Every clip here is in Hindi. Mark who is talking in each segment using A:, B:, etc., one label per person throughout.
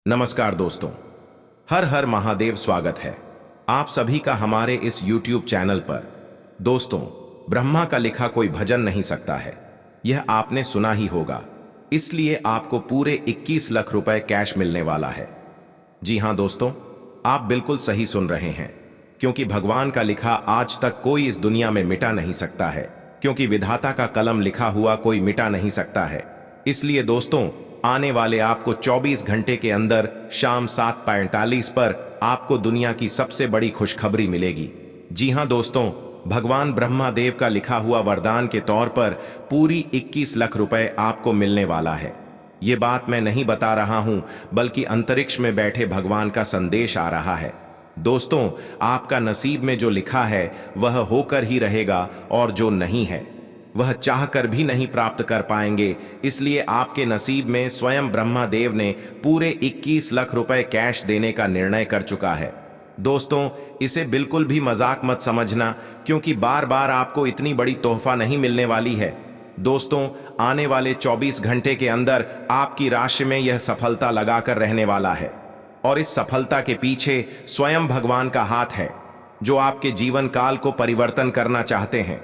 A: नमस्कार दोस्तों, हर हर महादेव। स्वागत है आप सभी का हमारे इस YouTube चैनल पर। दोस्तों, ब्रह्मा का लिखा कोई भजन नहीं सकता है, यह आपने सुना ही होगा। इसलिए आपको पूरे 21 लाख रुपए कैश मिलने वाला है। जी हां दोस्तों, आप बिल्कुल सही सुन रहे हैं, क्योंकि भगवान का लिखा आज तक कोई इस दुनिया में मिटा नहीं सकता है, क्योंकि विधाता का कलम लिखा हुआ कोई मिटा नहीं सकता है। इसलिए दोस्तों, आने वाले आपको 24 घंटे के अंदर शाम 7:45 पर आपको दुनिया की सबसे बड़ी खुशखबरी मिलेगी। जी हां दोस्तों, भगवान ब्रह्मा देव का लिखा हुआ वरदान के तौर पर पूरी 21 लाख रुपए आपको मिलने वाला है। ये बात मैं नहीं बता रहा हूं, बल्कि अंतरिक्ष में बैठे भगवान का संदेश आ रहा है। दोस्तों, आपका नसीब में जो लिखा है वह होकर ही रहेगा, और जो नहीं है वह चाहकर भी नहीं प्राप्त कर पाएंगे। इसलिए आपके नसीब में स्वयं ब्रह्मा देव ने पूरे 21 लाख रुपए कैश देने का निर्णय कर चुका है। दोस्तों, इसे बिल्कुल भी मजाक मत समझना, क्योंकि बार बार आपको इतनी बड़ी तोहफा नहीं मिलने वाली है। दोस्तों, आने वाले 24 घंटे के अंदर आपकी राशि में यह सफलता लगाकर रहने वाला है, और इस सफलता के पीछे स्वयं भगवान का हाथ है, जो आपके जीवन काल को परिवर्तन करना चाहते हैं।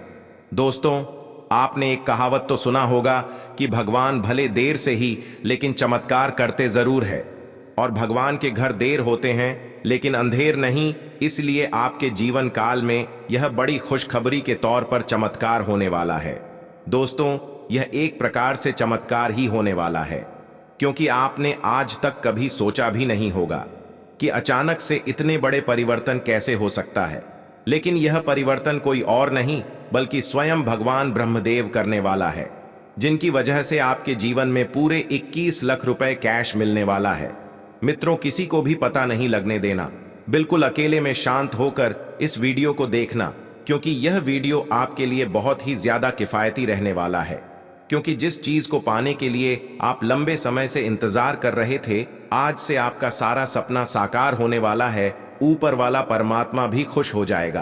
A: दोस्तों, आपने एक कहावत तो सुना होगा कि भगवान भले देर से ही लेकिन चमत्कार करते जरूर है, और भगवान के घर देर होते हैं लेकिन अंधेर नहीं। इसलिए आपके जीवन काल में यह बड़ी खुशखबरी के तौर पर चमत्कार होने वाला है। दोस्तों, यह एक प्रकार से चमत्कार ही होने वाला है, क्योंकि आपने आज तक कभी सोचा भी नहीं होगा कि अचानक से इतने बड़े परिवर्तन कैसे हो सकता है। लेकिन यह परिवर्तन कोई और नहीं बल्कि स्वयं भगवान ब्रह्मदेव करने वाला है, जिनकी वजह से आपके जीवन में पूरे 21 लाख रुपए कैश मिलने वाला है। मित्रों, किसी को भी पता नहीं लगने देना, बिल्कुल अकेले में शांत होकर इस वीडियो को देखना, क्योंकि यह वीडियो आपके लिए बहुत ही ज्यादा किफायती रहने वाला है। क्योंकि जिस चीज को पाने के लिए आप लंबे समय से इंतजार कर रहे थे, आज से आपका सारा सपना साकार होने वाला है। ऊपर वाला परमात्मा भी खुश हो जाएगा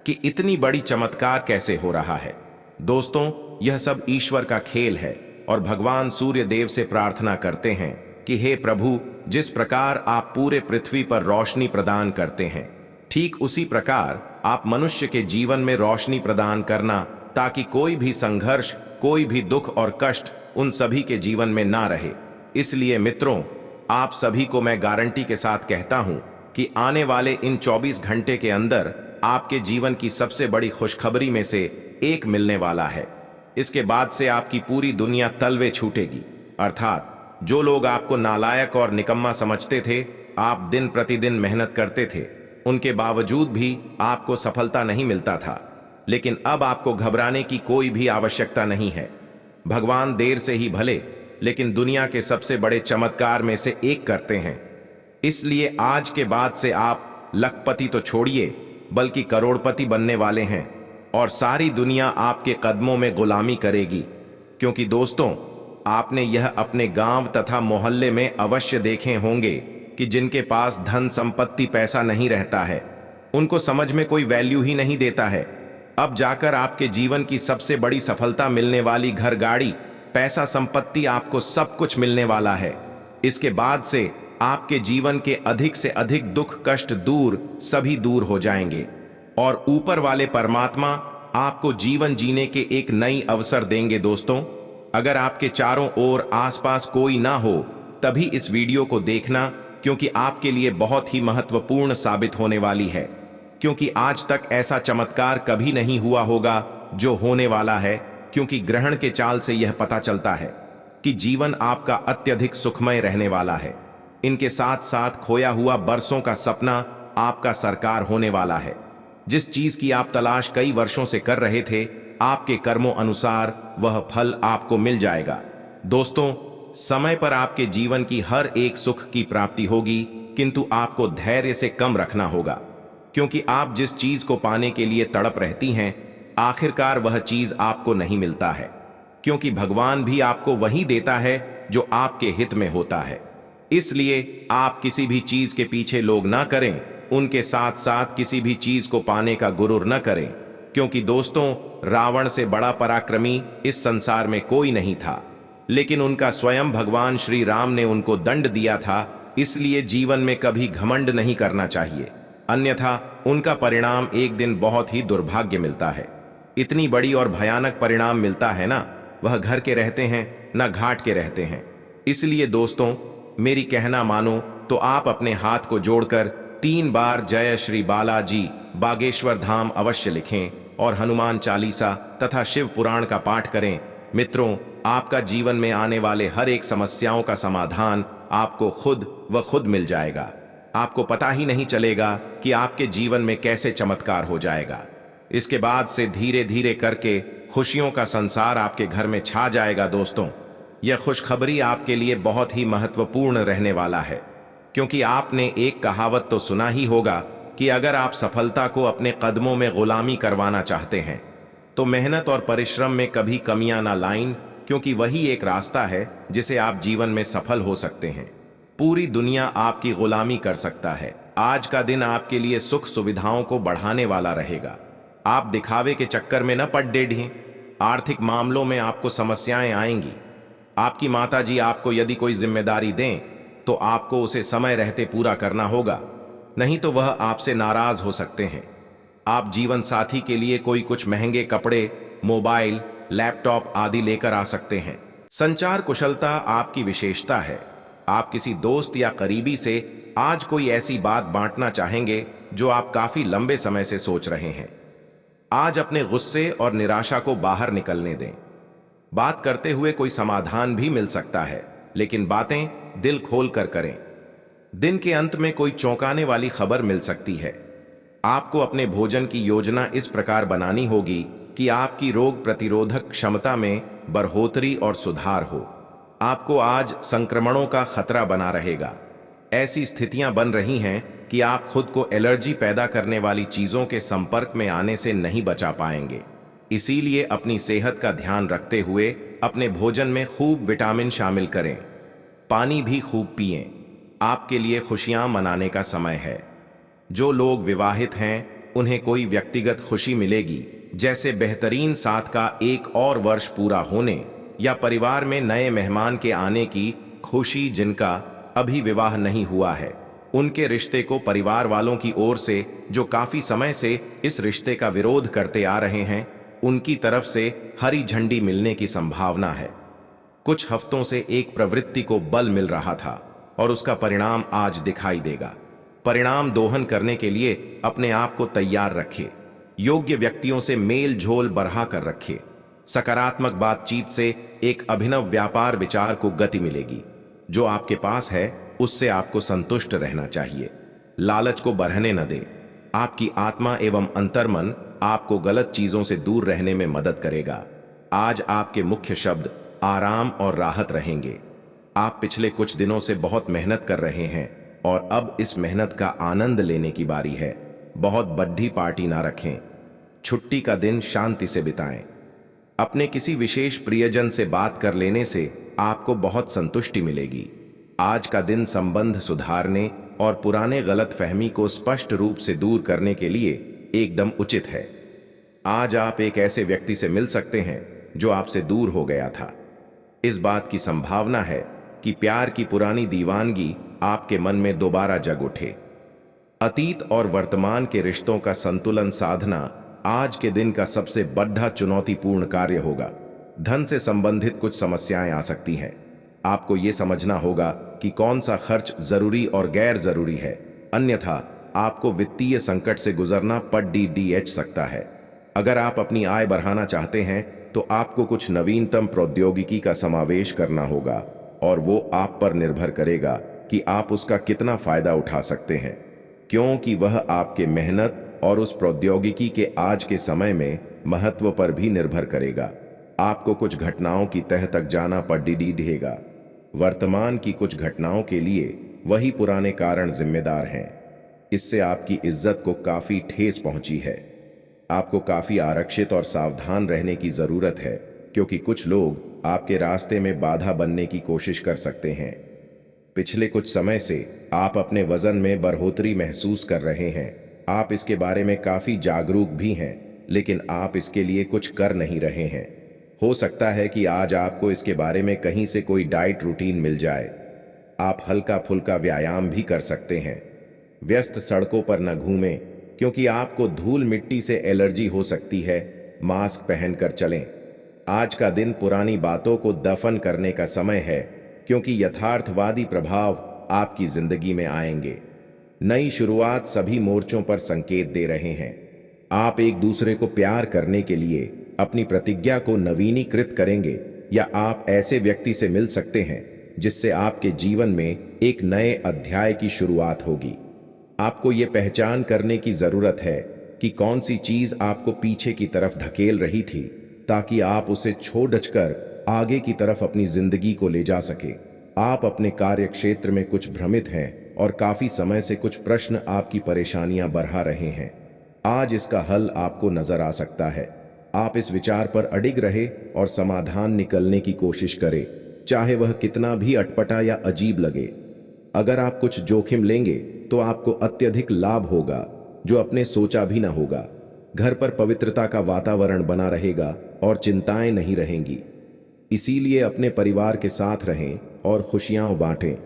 A: कि इतनी बड़ी चमत्कार कैसे हो रहा है। दोस्तों, यह सब ईश्वर का खेल है, और भगवान सूर्य देव से प्रार्थना करते हैं कि हे प्रभु, जिस प्रकार आप पूरे पृथ्वी पर रोशनी प्रदान करते हैं, ठीक उसी प्रकार आप मनुष्य के जीवन में रोशनी प्रदान करना, ताकि कोई भी संघर्ष, कोई भी दुख और कष्ट उन सभी के जीवन में ना रहे। इसलिए मित्रों, आप सभी को मैं गारंटी के साथ कहता हूं कि आने वाले इन 24 घंटे के अंदर आपके जीवन की सबसे बड़ी खुशखबरी में से एक मिलने वाला है। इसके बाद से आपकी पूरी दुनिया तलवे छूटेगी। अर्थात जो लोग आपको नालायक और निकम्मा समझते थे, आप दिन प्रतिदिन मेहनत करते थे, उनके बावजूद भी आपको सफलता नहीं मिलता था। लेकिन अब आपको घबराने की कोई भी आवश्यकता नहीं है। भगवान देर से ही भले, लेकिन दुनिया के सबसे बड़े चमत्कार में से एक करते हैं। इसलिए आज के बाद से आप लखपति तो छोड़िए, बल्कि करोड़पति बनने वाले हैं, और सारी दुनिया आपके कदमों में गुलामी करेगी। क्योंकि दोस्तों, आपने यह अपने गांव तथा मोहल्ले में अवश्य देखे होंगे कि जिनके पास धन संपत्ति पैसा नहीं रहता है, उनको समझ में कोई वैल्यू ही नहीं देता है। अब जाकर आपके जीवन की सबसे बड़ी सफलता मिलने वाली, घर गाड़ी पैसा संपत्ति, आपको सब कुछ मिलने वाला है। इसके बाद से आपके जीवन के अधिक से अधिक दुख कष्ट दूर, सभी दूर हो जाएंगे, और ऊपर वाले परमात्मा आपको जीवन जीने के एक नई अवसर देंगे। दोस्तों, अगर आपके चारों ओर आसपास कोई ना हो, तभी इस वीडियो को देखना, क्योंकि आपके लिए बहुत ही महत्वपूर्ण साबित होने वाली है। क्योंकि आज तक ऐसा चमत्कार कभी नहीं हुआ होगा जो होने वाला है। क्योंकि ग्रहण के चाल से यह पता चलता है कि जीवन आपका अत्यधिक सुखमय रहने वाला है। इनके साथ साथ खोया हुआ बरसों का सपना आपका साकार होने वाला है। जिस चीज की आप तलाश कई वर्षों से कर रहे थे, आपके कर्मों अनुसार वह फल आपको मिल जाएगा। दोस्तों, समय पर आपके जीवन की हर एक सुख की प्राप्ति होगी, किंतु आपको धैर्य से कम रखना होगा। क्योंकि आप जिस चीज को पाने के लिए तड़प रहती हैं, आखिरकार वह चीज आपको नहीं मिलता है। क्योंकि भगवान भी आपको वही देता है जो आपके हित में होता है। इसलिए आप किसी भी चीज के पीछे लोग ना करें, उनके साथ साथ किसी भी चीज को पाने का गुरूर न करें। क्योंकि दोस्तों, रावण से बड़ा पराक्रमी इस संसार में कोई नहीं था, लेकिन उनका स्वयं भगवान श्री राम ने उनको दंड दिया था इसलिए जीवन में कभी घमंड नहीं करना चाहिए, अन्यथा उनका परिणाम एक दिन बहुत ही दुर्भाग्य मिलता है। इतनी बड़ी और भयानक परिणाम मिलता है ना, वह घर के रहते हैं न घाट के रहते हैं। इसलिए दोस्तों, मेरी कहना मानो तो आप अपने हाथ को जोड़कर 3 बार जय श्री बालाजी बागेश्वर धाम अवश्य लिखें और हनुमान चालीसा तथा शिव पुराण का पाठ करें। मित्रों, आपका जीवन में आने वाले हर एक समस्याओं का समाधान आपको खुद मिल जाएगा। आपको पता ही नहीं चलेगा कि आपके जीवन में कैसे चमत्कार हो जाएगा। इसके बाद से धीरे धीरे करके खुशियों का संसार आपके घर में छा जाएगा। दोस्तों, यह खुशखबरी आपके लिए बहुत ही महत्वपूर्ण रहने वाला है, क्योंकि आपने एक कहावत तो सुना ही होगा कि अगर आप सफलता को अपने कदमों में गुलामी करवाना चाहते हैं तो मेहनत और परिश्रम में कभी कमियां ना लाएं, क्योंकि वही एक रास्ता है जिसे आप जीवन में सफल हो सकते हैं। पूरी दुनिया आपकी गुलामी कर सकता है। आज का दिन आपके लिए सुख सुविधाओं को बढ़ाने वाला रहेगा। आप दिखावे के चक्कर में न पड़ डेढ़ें। आर्थिक मामलों में आपको समस्याएं आएंगी। आपकी माताजी आपको यदि कोई जिम्मेदारी दें तो आपको उसे समय रहते पूरा करना होगा, नहीं तो वह आपसे नाराज हो सकते हैं। आप जीवन साथी के लिए कोई कुछ महंगे कपड़े, मोबाइल, लैपटॉप आदि लेकर आ सकते हैं। संचार कुशलता आपकी विशेषता है। आप किसी दोस्त या करीबी से आज कोई ऐसी बात बांटना चाहेंगे जो आप काफी लंबे समय से सोच रहे हैं। आज अपने गुस्से और निराशा को बाहर निकलने दें। बात करते हुए कोई समाधान भी मिल सकता है, लेकिन बातें दिल खोल कर करें। दिन के अंत में कोई चौंकाने वाली खबर मिल सकती है। आपको अपने भोजन की योजना इस प्रकार बनानी होगी कि आपकी रोग प्रतिरोधक क्षमता में बढ़ोतरी और सुधार हो। आपको आज संक्रमणों का खतरा बना रहेगा। ऐसी स्थितियां बन रही हैं कि आप खुद को एलर्जी पैदा करने वाली चीजों के संपर्क में आने से नहीं बचा पाएंगे। इसीलिए अपनी सेहत का ध्यान रखते हुए अपने भोजन में खूब विटामिन शामिल करें। पानी भी खूब पिएं। आपके लिए खुशियां मनाने का समय है। जो लोग विवाहित हैं उन्हें कोई व्यक्तिगत खुशी मिलेगी, जैसे बेहतरीन साथ का एक और वर्ष पूरा होने या परिवार में नए मेहमान के आने की खुशी। जिनका अभी विवाह नहीं हुआ है उनके रिश्ते को परिवार वालों की ओर से, जो काफी समय से इस रिश्ते का विरोध करते आ रहे हैं, उनकी तरफ से हरी झंडी मिलने की संभावना है। कुछ हफ्तों से एक प्रवृत्ति को बल मिल रहा था और उसका परिणाम आज दिखाई देगा। परिणाम दोहन करने के लिए अपने आप को तैयार रखें। योग्य व्यक्तियों से मेल झोल बढ़ा कर रखें। सकारात्मक बातचीत से एक अभिनव व्यापार विचार को गति मिलेगी। जो आपके पास है उससे आपको संतुष्ट रहना चाहिए। लालच को बढ़ने न दें। आपकी आत्मा एवं अंतर्मन आपको गलत चीजों से दूर रहने में मदद करेगा। आज आपके मुख्य शब्द आराम और राहत रहेंगे। आप पिछले कुछ दिनों से बहुत मेहनत कर रहे हैं और अब इस मेहनत का आनंद लेने की बारी है। बहुत बड़ी पार्टी ना रखें। छुट्टी का दिन शांति से बिताएं। अपने किसी विशेष प्रियजन से बात कर लेने से आपको बहुत संतुष्टि मिलेगी। आज का दिन संबंध सुधारने और पुराने गलतफहमी को स्पष्ट रूप से दूर करने के लिए एकदम उचित है। आज आप एक ऐसे व्यक्ति से मिल सकते हैं जो आपसे दूर हो गया था। इस बात की संभावना है कि प्यार की पुरानी दीवानगी आपके मन में दोबारा जग उठे। अतीत और वर्तमान के रिश्तों का संतुलन साधना आज के दिन का सबसे बड़ा चुनौतीपूर्ण कार्य होगा। धन से संबंधित कुछ समस्याएं आ सकती हैं। आपको ये समझना होगा कि कौन सा खर्च जरूरी और गैर जरूरी है, अन्यथा आपको वित्तीय संकट से गुजरना पड़ सकता है। अगर आप अपनी आय बढ़ाना चाहते हैं तो आपको कुछ नवीनतम प्रौद्योगिकी का समावेश करना होगा और वो आप पर निर्भर करेगा कि आप उसका कितना फायदा उठा सकते हैं, क्योंकि वह आपके मेहनत और उस प्रौद्योगिकी के आज के समय में महत्व पर भी निर्भर करेगा। आपको कुछ घटनाओं की तह तक जाना पड़ेगा। वर्तमान की कुछ घटनाओं के लिए वही पुराने कारण जिम्मेदार हैं। इससे आपकी इज्जत को काफी ठेस पहुंची है। आपको काफी आरक्षित और सावधान रहने की जरूरत है, क्योंकि कुछ लोग आपके रास्ते में बाधा बनने की कोशिश कर सकते हैं। पिछले कुछ समय से आप अपने वजन में बढ़ोतरी महसूस कर रहे हैं। आप इसके बारे में काफी जागरूक भी हैं, लेकिन आप इसके लिए कुछ कर नहीं रहे हैं। हो सकता है कि आज आपको इसके बारे में कहीं से कोई डाइट रूटीन मिल जाए। आप हल्का फुल्का व्यायाम भी कर सकते हैं। व्यस्त सड़कों पर न घूमें, क्योंकि आपको धूल मिट्टी से एलर्जी हो सकती है। मास्क पहनकर चलें। आज का दिन पुरानी बातों को दफन करने का समय है, क्योंकि यथार्थवादी प्रभाव आपकी जिंदगी में आएंगे। नई शुरुआत सभी मोर्चों पर संकेत दे रहे हैं। आप एक दूसरे को प्यार करने के लिए अपनी प्रतिज्ञा को नवीनीकृत करेंगे, या आप ऐसे व्यक्ति से मिल सकते हैं जिससे आपके जीवन में एक नए अध्याय की शुरुआत होगी। आपको ये पहचान करने की जरूरत है कि कौन सी चीज आपको पीछे की तरफ धकेल रही थी, ताकि आप उसे छोड़कर आगे की तरफ अपनी जिंदगी को ले जा सके। आप अपने कार्य क्षेत्र में कुछ भ्रमित हैं और काफी समय से कुछ प्रश्न आपकी परेशानियां बढ़ा रहे हैं। आज इसका हल आपको नजर आ सकता है। आप इस विचार पर अडिग रहे और समाधान निकलने की कोशिश करें, चाहे वह कितना भी अटपटा या अजीब लगे। अगर आप कुछ जोखिम लेंगे तो आपको अत्यधिक लाभ होगा, जो अपने सोचा भी ना होगा। घर पर पवित्रता का वातावरण बना रहेगा और चिंताएं नहीं रहेंगी। इसीलिए अपने परिवार के साथ रहें और खुशियां बांटें।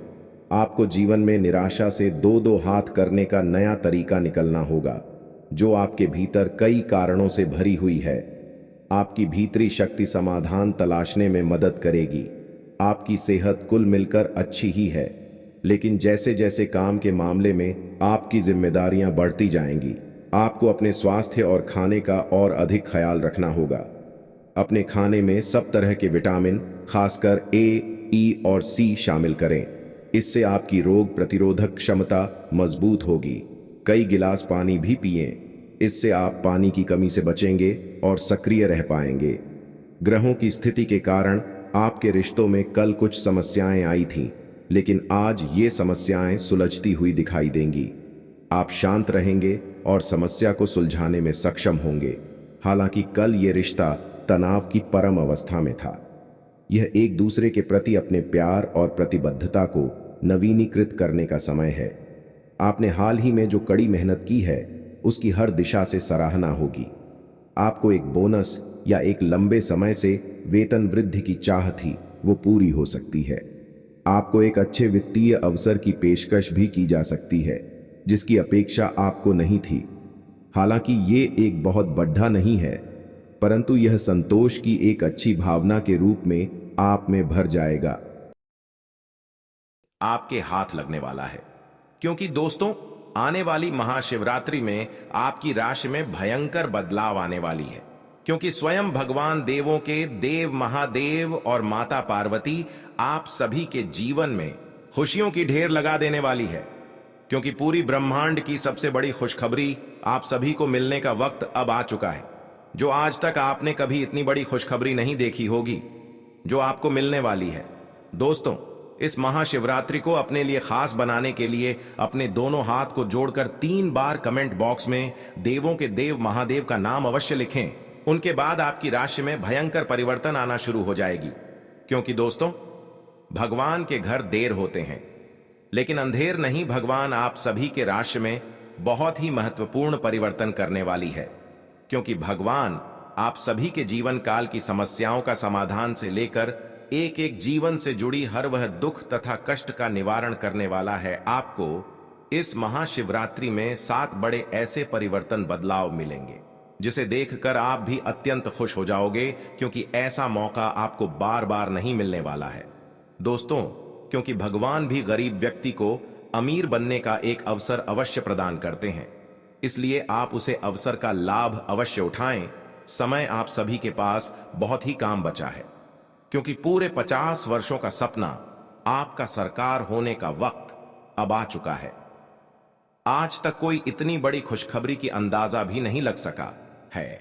A: आपको जीवन में निराशा से दो दो हाथ करने का नया तरीका निकलना होगा, जो आपके भीतर कई कारणों से भरी हुई है। आपकी भीतरी शक्ति समाधान तलाशने में मदद करेगी। आपकी सेहत कुल मिलकर अच्छी ही है, लेकिन जैसे जैसे काम के मामले में आपकी जिम्मेदारियां बढ़ती जाएंगी, आपको अपने स्वास्थ्य और खाने का और अधिक ख्याल रखना होगा। अपने खाने में सब तरह के विटामिन, खासकर ए, ई और सी शामिल करें। इससे आपकी रोग प्रतिरोधक क्षमता मजबूत होगी। कई गिलास पानी भी पिएं। इससे आप पानी की कमी से बचेंगे और सक्रिय रह पाएंगे। ग्रहों की स्थिति के कारण आपके रिश्तों में कल कुछ समस्याएं आई थीं, लेकिन आज ये समस्याएं सुलझती हुई दिखाई देंगी। आप शांत रहेंगे और समस्या को सुलझाने में सक्षम होंगे। हालांकि कल ये रिश्ता तनाव की परम अवस्था में था। यह एक दूसरे के प्रति अपने प्यार और प्रतिबद्धता को नवीनीकृत करने का समय है। आपने हाल ही में जो कड़ी मेहनत की है, उसकी हर दिशा से सराहना होगी। आपको एक बोनस या एक लंबे समय से वेतन वृद्धि की चाह थी, वो पूरी हो सकती है। आपको एक अच्छे वित्तीय अवसर की पेशकश भी की जा सकती है, जिसकी अपेक्षा आपको नहीं थी। हालांकि ये एक बहुत बड़ा नहीं है, परंतु यह संतोष की एक अच्छी भावना के रूप में आप में भर जाएगा। आपके हाथ लगने वाला है, क्योंकि दोस्तों, आने वाली महाशिवरात्रि में आपकी राशि में भयंकर बदलाव आने वाली है। क्योंकि स्वयं भगवान देवों के देव महादेव और माता पार्वती आप सभी के जीवन में खुशियों की ढेर लगा देने वाली है। क्योंकि पूरी ब्रह्मांड की सबसे बड़ी खुशखबरी आप सभी को मिलने का वक्त अब आ चुका है। जो आज तक आपने कभी इतनी बड़ी खुशखबरी नहीं देखी होगी, जो आपको मिलने वाली है। दोस्तों, इस महाशिवरात्रि को अपने लिए खास बनाने के लिए अपने दोनों हाथ को जोड़कर 3 बार कमेंट बॉक्स में देवों के देव महादेव का नाम अवश्य लिखें। उनके बाद आपकी राशि में भयंकर परिवर्तन आना शुरू हो जाएगी। क्योंकि दोस्तों, भगवान के घर देर होते हैं, लेकिन अंधेर नहीं। भगवान आप सभी के राशि में बहुत ही महत्वपूर्ण परिवर्तन करने वाली है। क्योंकि भगवान आप सभी के जीवन काल की समस्याओं का समाधान से लेकर एक एक जीवन से जुड़ी हर वह दुख तथा कष्ट का निवारण करने वाला है। आपको इस महाशिवरात्रि में 7 बड़े ऐसे परिवर्तन बदलाव मिलेंगे, जिसे देखकर आप भी अत्यंत खुश हो जाओगे, क्योंकि ऐसा मौका आपको बार बार नहीं मिलने वाला है। दोस्तों, क्योंकि भगवान भी गरीब व्यक्ति को अमीर बनने का एक अवसर अवश्य प्रदान करते हैं, इसलिए आप उसे अवसर का लाभ अवश्य उठाएं। समय आप सभी के पास बहुत ही काम बचा है, क्योंकि पूरे 50 वर्षों का सपना आपका सरकार होने का वक्त अब आ चुका है। आज तक कोई इतनी बड़ी खुशखबरी की अंदाजा भी नहीं लग सका है,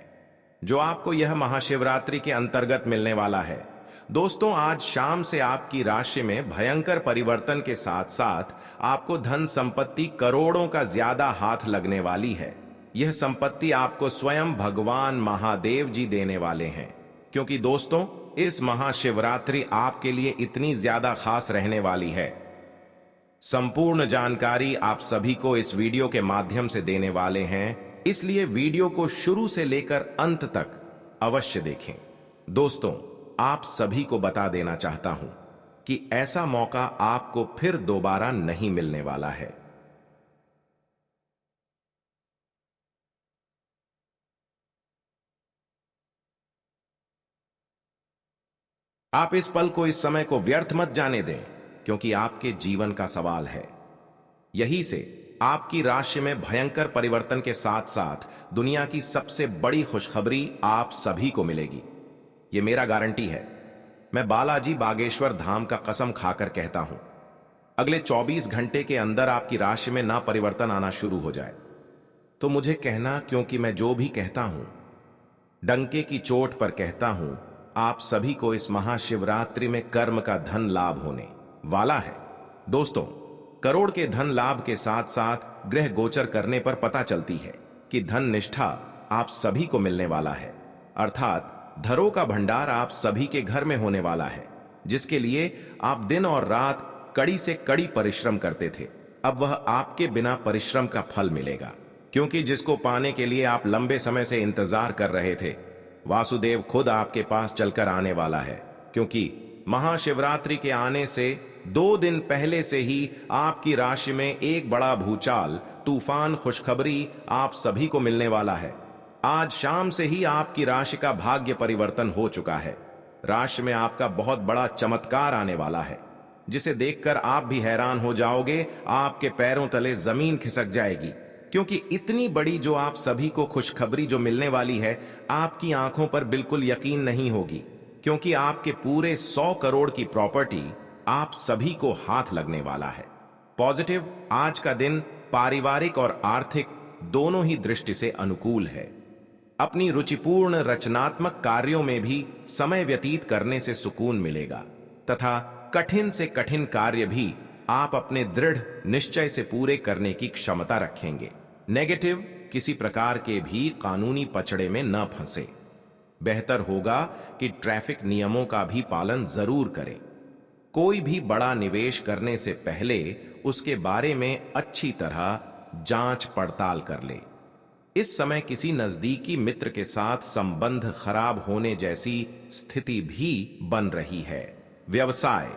A: जो आपको यह महाशिवरात्रि के अंतर्गत मिलने वाला है। दोस्तों, आज शाम से आपकी राशि में भयंकर परिवर्तन के साथ साथ आपको धन संपत्ति करोड़ों का ज्यादा हाथ लगने वाली है। यह संपत्ति आपको स्वयं भगवान महादेव जी देने वाले हैं। क्योंकि दोस्तों, इस महाशिवरात्रि आपके लिए इतनी ज्यादा खास रहने वाली है। संपूर्ण जानकारी आप सभी को इस वीडियो के माध्यम से देने वाले हैं, इसलिए वीडियो को शुरू से लेकर अंत तक अवश्य देखें। दोस्तों, आप सभी को बता देना चाहता हूं कि ऐसा मौका आपको फिर दोबारा नहीं मिलने वाला है। आप इस पल को, इस समय को व्यर्थ मत जाने दें, क्योंकि आपके जीवन का सवाल है। यही से आपकी राशि में भयंकर परिवर्तन के साथ साथ दुनिया की सबसे बड़ी खुशखबरी आप सभी को मिलेगी। यह मेरा गारंटी है। मैं बालाजी बागेश्वर धाम का कसम खाकर कहता हूं, अगले 24 घंटे के अंदर आपकी राशि में ना परिवर्तन आना शुरू हो जाए तो मुझे कहना, क्योंकि मैं जो भी कहता हूं डंके की चोट पर कहता हूं। आप सभी को इस महाशिवरात्रि में कर्म का धन लाभ होने वाला है। दोस्तों, करोड़ के धन लाभ के साथ साथ ग्रह गोचर करने पर पता चलती है कि धन निष्ठा आप सभी को मिलने वाला है, अर्थात धरों का भंडार आप सभी के घर में होने वाला है, जिसके लिए आप दिन और रात कड़ी से कड़ी परिश्रम करते थे। अब वह आपके बिना परिश्रम का फल मिलेगा, क्योंकि जिसको पाने के लिए आप लंबे समय से इंतजार कर रहे थे, वासुदेव खुद आपके पास चलकर आने वाला है। क्योंकि महाशिवरात्रि के आने से 2 दिन पहले से ही आपकी राशि में एक बड़ा भूचाल, तूफान खुशखबरी आप सभी को मिलने वाला है। आज शाम से ही आपकी राशि का भाग्य परिवर्तन हो चुका है। राशि में आपका बहुत बड़ा चमत्कार आने वाला है, जिसे देखकर आप भी हैरान हो जाओगे। आपके पैरों तले जमीन खिसक जाएगी, क्योंकि इतनी बड़ी जो आप सभी को खुशखबरी जो मिलने वाली है, आपकी आंखों पर बिल्कुल यकीन नहीं होगी, क्योंकि आपके पूरे 100 करोड़ की प्रॉपर्टी आप सभी को हाथ लगने वाला है। पॉजिटिव, आज का दिन पारिवारिक और आर्थिक दोनों ही दृष्टि से अनुकूल है। अपनी रुचिपूर्ण रचनात्मक कार्यों में भी समय व्यतीत करने से सुकून मिलेगा तथा कठिन से कठिन कार्य भी आप अपने दृढ़ निश्चय से पूरे करने की क्षमता रखेंगे। नेगेटिव, किसी प्रकार के भी कानूनी पचड़े में न फंसे। बेहतर होगा कि ट्रैफिक नियमों का भी पालन जरूर करें। कोई भी बड़ा निवेश करने से पहले उसके बारे में अच्छी तरह जांच पड़ताल कर ले। इस समय किसी नजदीकी मित्र के साथ संबंध खराब होने जैसी स्थिति भी बन रही है। व्यवसाय,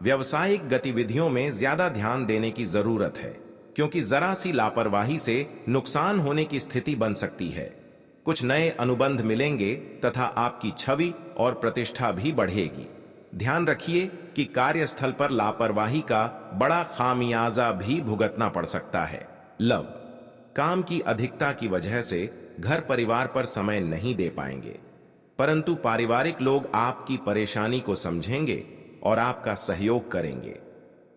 A: व्यावसायिक गतिविधियों में ज्यादा ध्यान देने की जरूरत है, क्योंकि जरा सी लापरवाही से नुकसान होने की स्थिति बन सकती है। कुछ नए अनुबंध मिलेंगे तथा आपकी छवि और प्रतिष्ठा भी बढ़ेगी। ध्यान रखिए कि कार्यस्थल पर लापरवाही का बड़ा खामियाजा भी भुगतना पड़ सकता है। लव, काम की अधिकता की वजह से घर परिवार पर समय नहीं दे पाएंगे, परंतु पारिवारिक लोग आपकी परेशानी को समझेंगे और आपका सहयोग करेंगे।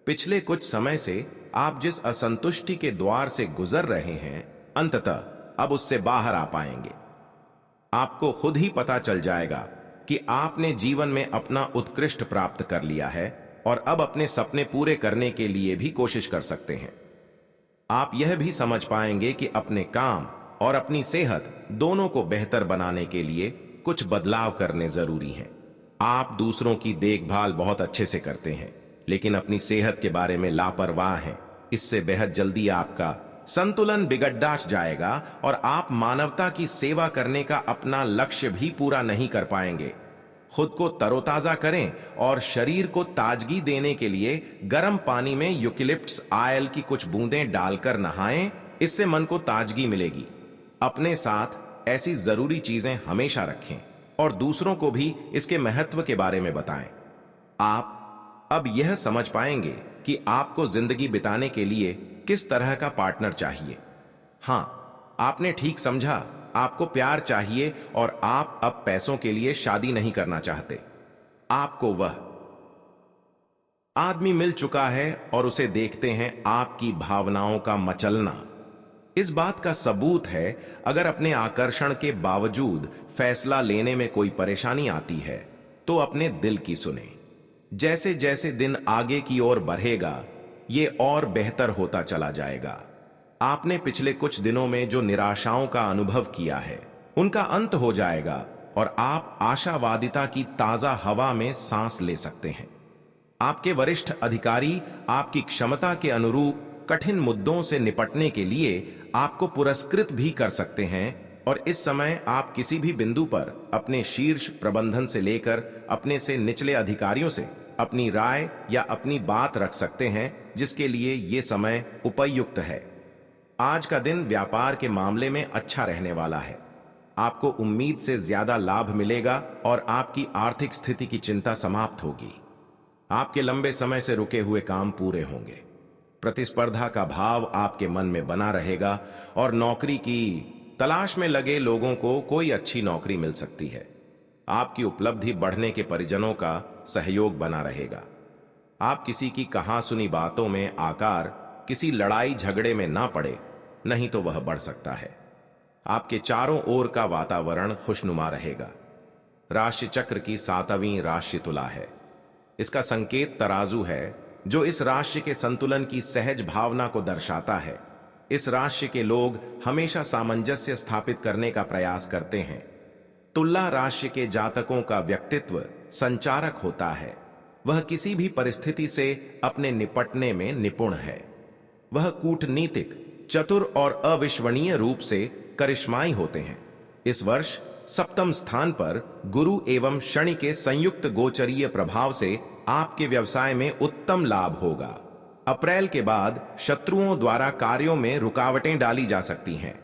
A: पिछले कुछ समय से आप जिस असंतुष्टि के द्वार से गुजर रहे हैं, अंततः अब उससे बाहर आ पाएंगे। आपको खुद ही पता चल जाएगा कि आपने जीवन में अपना उत्कृष्ट प्राप्त कर लिया है और अब अपने सपने पूरे करने के लिए भी कोशिश कर सकते हैं। आप यह भी समझ पाएंगे कि अपने काम और अपनी सेहत दोनों को बेहतर बनाने के लिए कुछ बदलाव करने जरूरी हैं। आप दूसरों की देखभाल बहुत अच्छे से करते हैं, लेकिन अपनी सेहत के बारे में लापरवाह हैं। इससे बेहद जल्दी आपका संतुलन बिगड़ जाएगा और आप मानवता की सेवा करने का अपना लक्ष्य भी पूरा नहीं कर पाएंगे। खुद को तरोताजा करें और शरीर को ताजगी देने के लिए गर्म पानी में यूकेलिप्टस ऑयल की कुछ बूंदें डालकर नहाएं। इससे मन को ताजगी मिलेगी। अपने साथ ऐसी जरूरी चीजें हमेशा रखें और दूसरों को भी इसके महत्व के बारे में बताएं। आप अब यह समझ पाएंगे कि आपको जिंदगी बिताने के लिए किस तरह का पार्टनर चाहिए। हां, आपने ठीक समझा, आपको प्यार चाहिए और आप अब पैसों के लिए शादी नहीं करना चाहते। आपको वह आदमी मिल चुका है और उसे देखते हैं आपकी भावनाओं का मचलना। इस बात का सबूत है, अगर अपने आकर्षण के बावजूद फैसला लेने में कोई परेशानी आती है तो अपने दिल की सुने। जैसे जैसे दिन आगे की ओर बढ़ेगा, ये और बेहतर होता चला जाएगा। आपने पिछले कुछ दिनों में जो निराशाओं का अनुभव किया है, उनका अंत हो जाएगा और आप आशावादिता की ताजा हवा में सांस ले सकते हैं। आपके वरिष्ठ अधिकारी आपकी क्षमता के अनुरूप कठिन मुद्दों से निपटने के लिए आपको पुरस्कृत भी कर सकते हैं और इस समय आप किसी भी बिंदु पर अपने शीर्ष प्रबंधन से लेकर अपने से निचले अधिकारियों से अपनी राय या अपनी बात रख सकते हैं, जिसके लिए ये समय उपयुक्त है। आज का दिन व्यापार के मामले में अच्छा रहने वाला है। आपको उम्मीद से ज्यादा लाभ मिलेगा और आपकी आर्थिक स्थिति की चिंता समाप्त होगी। आपके लंबे समय से रुके हुए काम पूरे होंगे। प्रतिस्पर्धा का भाव आपके मन में बना रहेगा और नौकरी की तलाश में लगे लोगों को कोई अच्छी नौकरी मिल सकती है। आपकी उपलब्धि बढ़ने के परिजनों का सहयोग बना रहेगा। आप किसी की कहा सुनी बातों में आकर किसी लड़ाई झगड़े में ना पड़े, नहीं तो वह बढ़ सकता है। आपके चारों ओर का वातावरण खुशनुमा रहेगा। राशि चक्र की 7वीं राशि तुला है। इसका संकेत तराजू है, जो इस राशि के संतुलन की सहज भावना को दर्शाता है। इस राशि के लोग हमेशा सामंजस्य स्थापित करने का प्रयास करते हैं। तुला राशि के जातकों का व्यक्तित्व संचारक होता है। वह किसी भी परिस्थिति से अपने निपटने में निपुण है। वह कूटनीतिक, चतुर और अविश्वसनीय रूप से करिश्माई होते हैं। इस वर्ष 7वें स्थान पर गुरु एवं शनि के संयुक्त गोचरीय प्रभाव से आपके व्यवसाय में उत्तम लाभ होगा। अप्रैल के बाद शत्रुओं द्वारा कार्यों में रुकावटें डाली जा सकती हैं,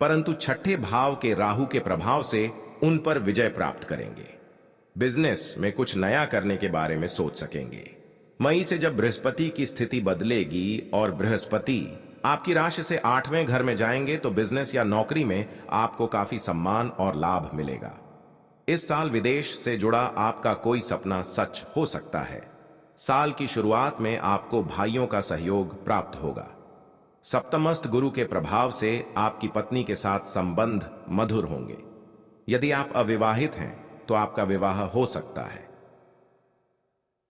A: परंतु छठे भाव के राहु के प्रभाव से उन पर विजय प्राप्त करेंगे। बिजनेस में कुछ नया करने के बारे में सोच सकेंगे। मई से जब बृहस्पति की स्थिति बदलेगी और बृहस्पति आपकी राशि से 8वें घर में जाएंगे, तो बिजनेस या नौकरी में आपको काफी सम्मान और लाभ मिलेगा। इस साल विदेश से जुड़ा आपका कोई सपना सच हो सकता है। साल की शुरुआत में आपको भाइयों का सहयोग प्राप्त होगा। सप्तमस्थ गुरु के प्रभाव से आपकी पत्नी के साथ संबंध मधुर होंगे। यदि आप अविवाहित हैं तो आपका विवाह हो सकता है।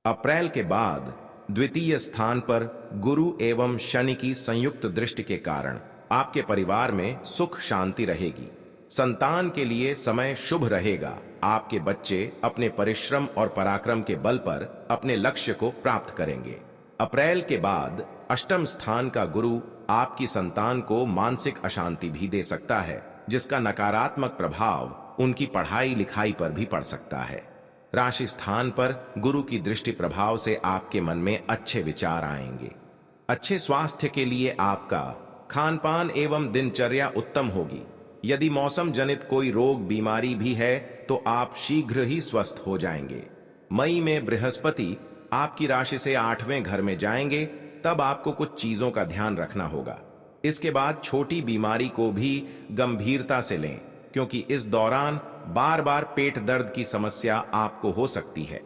A: अप्रैल के बाद द्वितीय स्थान पर गुरु एवं शनि की संयुक्त दृष्टि के कारण आपके परिवार में सुख शांति रहेगी। संतान के लिए समय शुभ रहेगा। आपके बच्चे अपने परिश्रम और पराक्रम के बल पर अपने लक्ष्य को प्राप्त करेंगे। अप्रैल के बाद 8वें स्थान का गुरु आपकी संतान को मानसिक अशांति भी दे सकता है, जिसका नकारात्मक प्रभाव उनकी पढ़ाई लिखाई पर भी पड़ सकता है। राशि स्थान पर गुरु की दृष्टि प्रभाव से आपके मन में अच्छे विचार आएंगे। अच्छे स्वास्थ्य के लिए आपका खान पान एवं दिनचर्या उत्तम होगी। यदि मौसम जनित कोई रोग बीमारी भी है तो आप शीघ्र ही स्वस्थ हो जाएंगे। मई में बृहस्पति आपकी राशि से 8वें घर में जाएंगे, तब आपको कुछ चीजों का ध्यान रखना होगा। इसके बाद छोटी बीमारी को भी गंभीरता से लें, क्योंकि इस दौरान बार बार पेट दर्द की समस्या आपको हो सकती है।